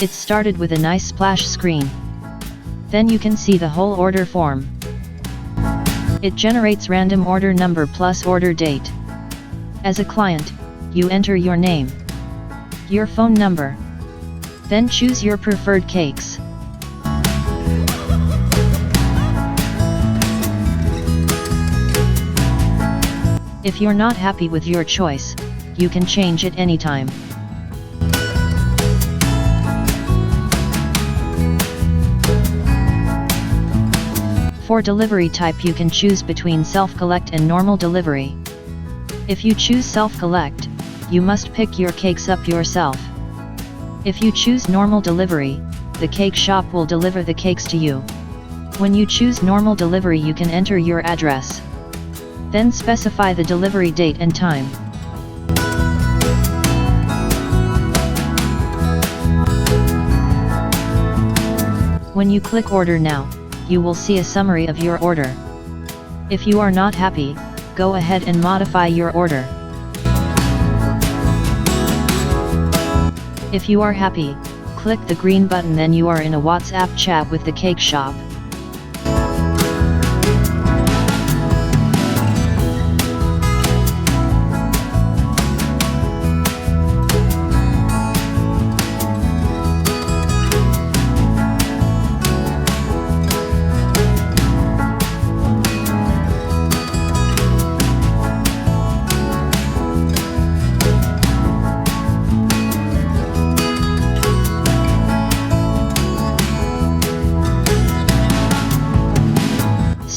It started with a nice splash screen. Then you can see the whole order form. It generates random order number plus order date. As a client, you enter your name, your phone number, then choose your preferred cakes. If you're not happy with your choice, you can change it anytime. For delivery type, you can choose between self-collect and normal delivery. If you choose self-collect, you must pick your cakes up yourself. If you choose normal delivery, the cake shop will deliver the cakes to you. When you choose normal delivery, you can enter your address. Then specify the delivery date and time. When you click Order Now, you will see a summary of your order. If you are not happy, go ahead and modify your order. If you are happy, click the green button, then you are in a WhatsApp chat with the cake shop.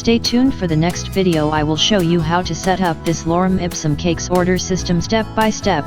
Stay tuned for the next video. I will show you how to set up this Lorem Ipsum cakes order system step by step.